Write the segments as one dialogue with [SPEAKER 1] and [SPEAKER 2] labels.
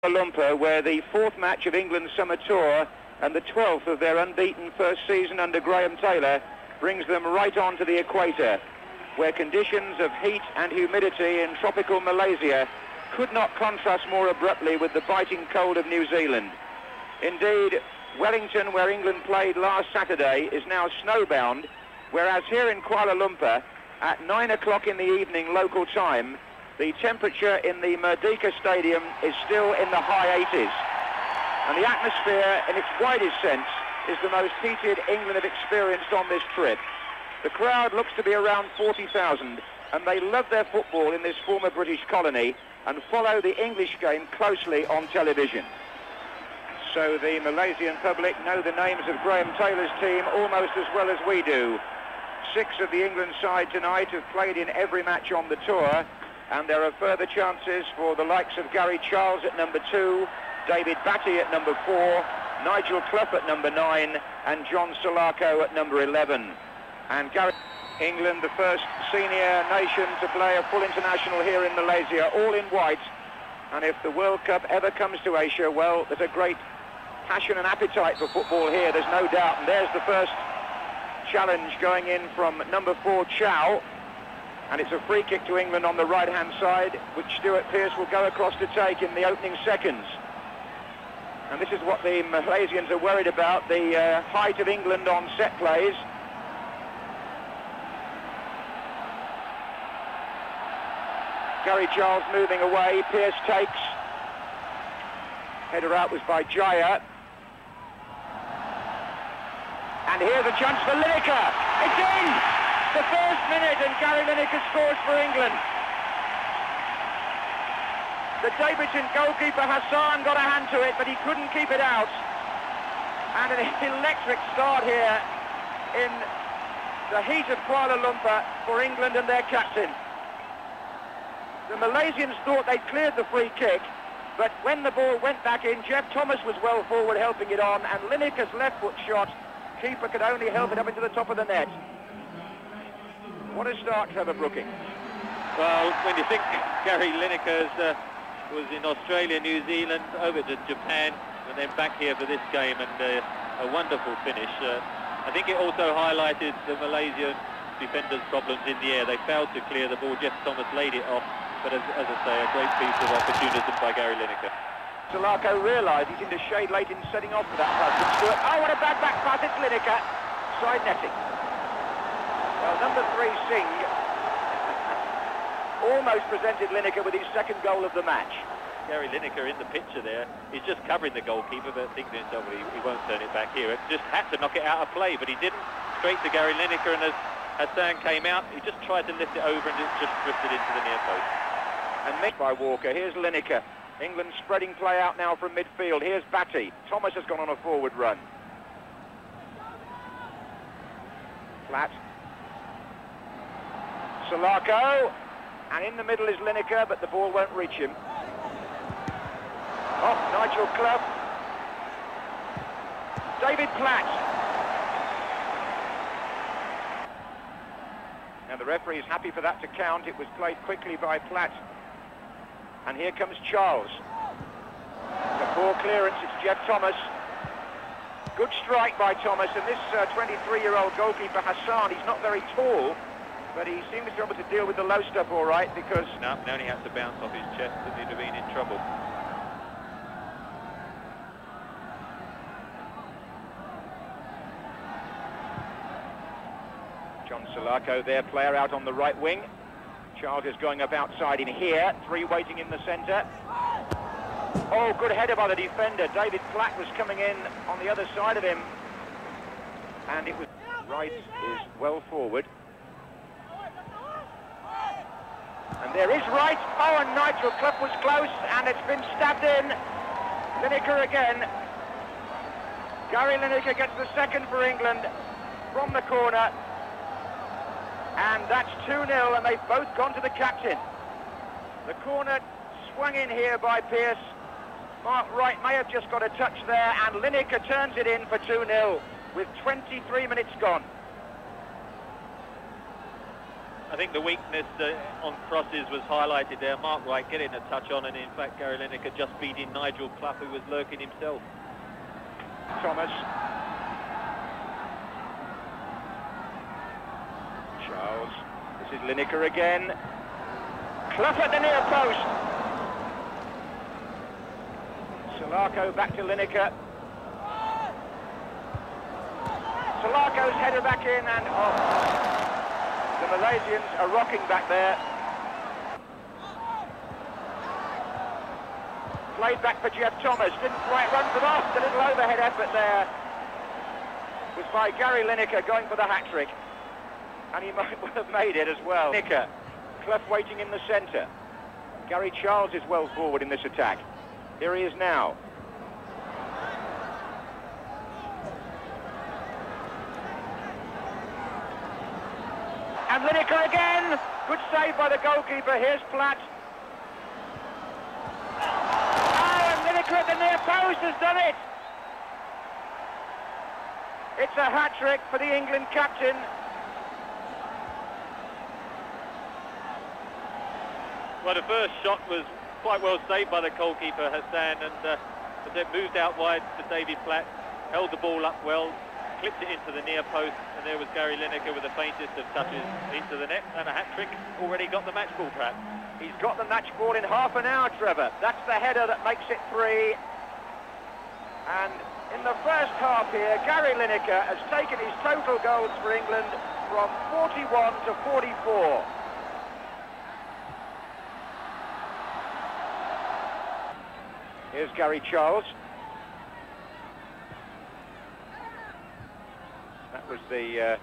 [SPEAKER 1] Lumpur, where the fourth match of England's summer tour and the 12th of their unbeaten first season under Graham Taylor brings them right on to the equator, where conditions of heat and humidity in tropical Malaysia could not contrast more abruptly with the biting cold of New Zealand. Indeed, Wellington, where England played last Saturday, is now snowbound, whereas here in Kuala Lumpur, at 9 o'clock in the evening local time, the temperature in the Merdeka Stadium is still in the high 80s. And the atmosphere, in its widest sense, is the most heated England have experienced on this trip. The crowd looks to be around 40,000, and they love their football in this former British colony and follow the English game closely on television. So the Malaysian public know the names of Graham Taylor's team almost as well as we do. 6 of the England side tonight have played in every match on the tour, and there are further chances for the likes of Gary Charles at number 2, David Batty at number 4, Nigel Clough at number 9, and John Salako at number 11. And England, the first senior nation to play a full international here in Malaysia, all in white. And if the World Cup ever comes to Asia, well, there's a great passion and appetite for football here, there's no doubt. And there's the first challenge going in from number 4, Chow. And it's a free kick to England on the right-hand side, which Stuart Pearce will go across to take in the opening seconds. And this is what the Malaysians are worried about, the height of England on set plays. Gary Charles moving away, Pearce takes. Header out was by Jaya. And here's a chance for Lineker. It's in! The first minute, and Gary Lineker scores for England. The debutant goalkeeper Hassan got a hand to it, but he couldn't keep it out. And an electric start here in the heat of Kuala Lumpur for England and their captain. The Malaysians thought they'd cleared the free kick, but when the ball went back in, Jeff Thomas was well forward helping it on, and Lineker's left foot shot, keeper could only help it up into the top of the net. What a start, Trevor Brooking.
[SPEAKER 2] Well, when you think Gary Lineker was in Australia, New Zealand, over to Japan, and then back here for this game, and a wonderful finish. I think it also highlighted the Malaysian defenders' problems in the air. They failed to clear the ball. Jeff Thomas laid it off, but as I say, a great piece of opportunism by Gary Lineker.
[SPEAKER 1] Salako realised he's into shade late in setting off for that pass from Stuart. Oh, what a bad back pass, it's Lineker. Side netting. Well, number 3, Singh, almost presented Lineker with his second goal of the match.
[SPEAKER 2] Gary Lineker in the picture there. He's just covering the goalkeeper, but thinking to himself, well, he won't turn it back here. It just had to knock it out of play, but he didn't. Straight to Gary Lineker, and as Hassan came out, he just tried to lift it over, and it just drifted into the near post.
[SPEAKER 1] And missed by Walker. Here's Lineker. England spreading play out now from midfield. Here's Batty. Thomas has gone on a forward run. Flat. Salako. And in the middle is Lineker, but the ball won't reach him. Off Nigel Clough. David Platt. Now the referee is happy for that to count. It was played quickly by Platt. And here comes Charles. The poor clearance, it's Jeff Thomas. Good strike by Thomas, and this 23-year-old goalkeeper Hassan, he's not very tall, but he seems to be able to deal with the low stuff all right, because...
[SPEAKER 2] No, now he has to bounce off his chest, and he'd have been in trouble.
[SPEAKER 1] John Salako, their player, out on the right wing. Charles is going up outside in here, 3 waiting in the centre. Oh, good header by the defender. David Platt was coming in on the other side of him. And it was... Wright is well forward. And there is Wright. Oh, and Nigel Clough was close, and it's been stabbed in. Lineker again. Gary Lineker gets the second for England from the corner. And that's 2-0, and they've both gone to the captain. The corner swung in here by Pearce. Mark Wright may have just got a touch there, and Lineker turns it in for 2-0 with 23 minutes gone.
[SPEAKER 2] I think the weakness on crosses was highlighted there. Mark Wright getting a touch on, and in fact Gary Lineker just beating Nigel Clough, who was lurking himself.
[SPEAKER 1] Thomas. Charles. This is Lineker again. Clough at the near post. Salako back to Lineker. Salako's header back in, and the Malaysians are rocking back there. Played back for Jeff Thomas, didn't quite run for off. The little overhead effort there was by Gary Lineker going for the hat-trick, and he might well have made it as well. Lineker, Clough waiting in the centre. Gary Charles is well forward in this attack. Here he is now. And Lineker again. Good save by the goalkeeper. Here's Platt. Oh, and Lineker at the near post has done it. It's a hat-trick for the England captain.
[SPEAKER 2] Well, the first shot was quite well saved by the goalkeeper, Hassan, and but then moved out wide to David Platt, held the ball up well, clipped it into the near post, and there was Gary Lineker with the faintest of touches into the net, and a hat-trick. Already got the match ball, perhaps.
[SPEAKER 1] He's got the match ball in half an hour, Trevor. That's the header that makes it 3. And in the first half here, Gary Lineker has taken his total goals for England from 41 to 44. Here's Gary Charles. That was the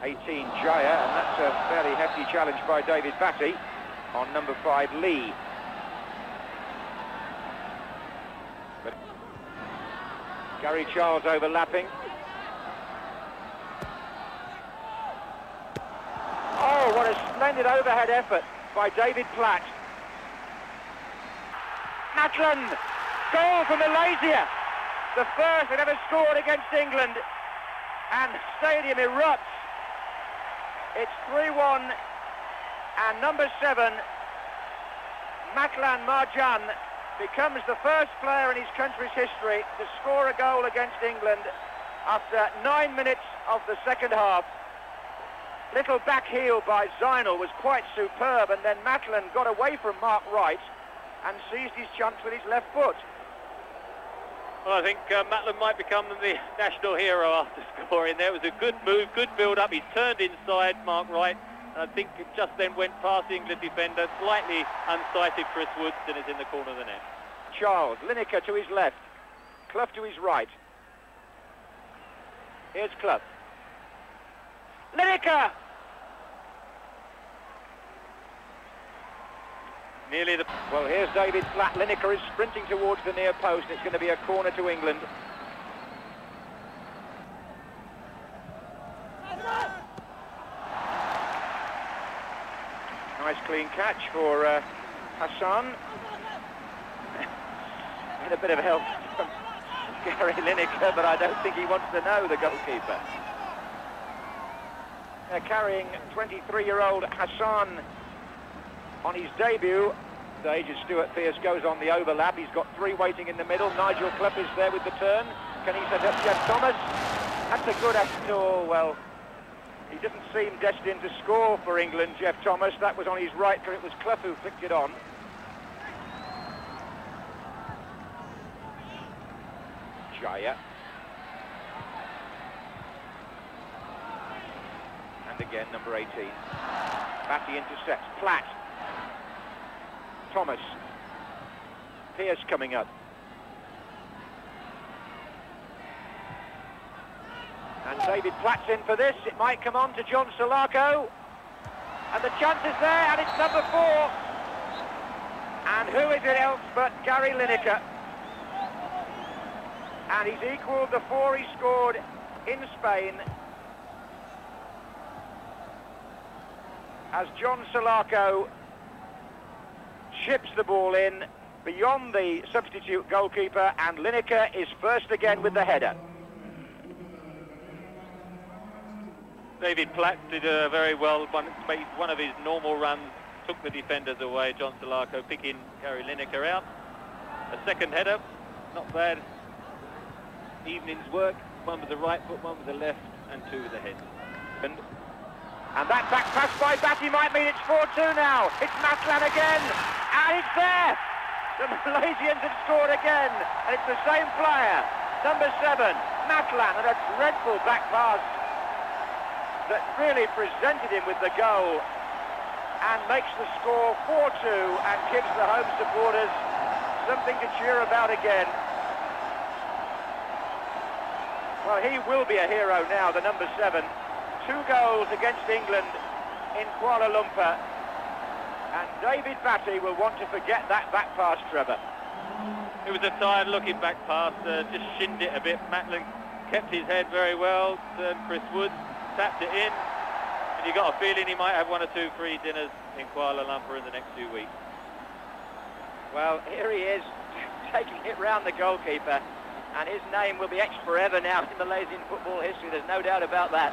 [SPEAKER 1] 18 Jaya, and that's a fairly hefty challenge by David Batty on number 5 Lee. But Gary Charles overlapping. Oh, what a splendid overhead effort by David Platt. Matlin, goal for Malaysia. The first they've ever scored against England. And stadium erupts. It's 3-1, and number 7, Matlan Marjan, becomes the first player in his country's history to score a goal against England after 9 minutes of the second half. Little back heel by Zainal was quite superb, and then Matlan got away from Mark Wright and seized his chance with his left foot.
[SPEAKER 2] Well, I think Matlin might become the national hero after scoring there. It was a good move, good build-up. He turned inside Mark Wright, and I think it just then went past the England defender, slightly unsighted Chris Woods, and is in the corner of the net.
[SPEAKER 1] Charles, Lineker to his left, Clough to his right. Here's Clough. Lineker!
[SPEAKER 2] Nearly the...
[SPEAKER 1] Well, here's David Platt. Lineker is sprinting towards the near post. It's going to be a corner to England. Nice clean catch for Hassan. Had a bit of help from Gary Lineker, but I don't think he wants to know, the goalkeeper. They're carrying 23-year-old Hassan on his debut. The aged Stuart Pearce goes on the overlap. He's got 3 waiting in the middle. Nigel Clough is there with the turn. Can he set up Jeff Thomas? That's a good effort. Oh, well, he didn't seem destined to score for England, Jeff Thomas. That was on his right, for it was Clough who flicked it on. Jaya. And again, number 18. Batty intercepts. Platt. Thomas. Pearce coming up. And David Platt's in for this. It might come on to John Salako. And the chance is there, and it's number 4. And who is it else but Gary Lineker? And he's equalled the 4 he scored in Spain, as John Salako chips the ball in beyond the substitute goalkeeper, and Lineker is first again with the header.
[SPEAKER 2] David Platt did very well, made one of his normal runs, took the defenders away, John Salako picking Gary Lineker out. A second header, not bad. Evening's work, one with the right foot, one with the left, and two with the head.
[SPEAKER 1] And that back pass by Batty might mean it's 4-2 now. It's Matlan again, and it's there! The Malaysians have scored again, and it's the same player, number 7, Matlan, and a dreadful back pass that really presented him with the goal and makes the score 4-2 and gives the home supporters something to cheer about again. Well, he will be a hero now, the number 7. 2 goals against England in Kuala Lumpur, and David Batty will want to forget that back pass, Trevor.
[SPEAKER 2] It was a tired-looking back pass, just shinned it a bit. Matlan kept his head very well, Chris Woods tapped it in, and you got a feeling he might have 1 or 2 free dinners in Kuala Lumpur in the next few weeks.
[SPEAKER 1] Well, here he is, taking it round the goalkeeper, and his name will be etched forever now in Malaysian football history, there's no doubt about that.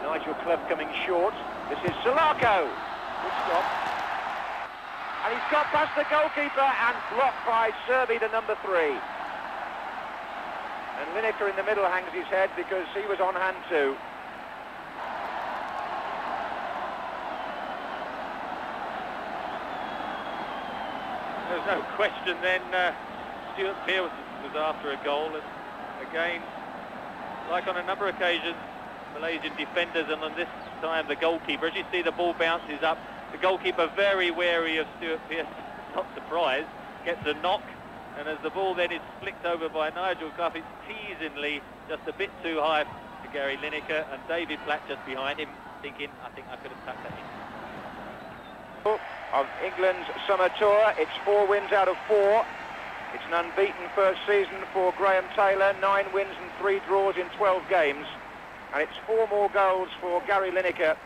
[SPEAKER 1] Nigel Clough coming short. This is Salako. Good stop. And he's got past the goalkeeper and blocked by Serby, the number 3. And Lineker in the middle hangs his head because he was on hand too.
[SPEAKER 2] There's no question then, Stuart Pearce was after a goal, and again, like on a number of occasions, Malaysian defenders, and on this time the goalkeeper, as you see the ball bounces up, the goalkeeper very wary of Stuart Pearce, not surprised, gets a knock, and as the ball then is flicked over by Nigel Clough, it's teasingly just a bit too high to Gary Lineker, and David Platt just behind him thinking, I think I could have tucked that in.
[SPEAKER 1] Of England's summer tour, it's 4 wins out of 4. It's an unbeaten first season for Graham Taylor, 9 wins and 3 draws in 12 games. And it's 4 more goals for Gary Lineker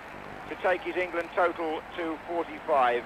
[SPEAKER 1] to take his England total to 45.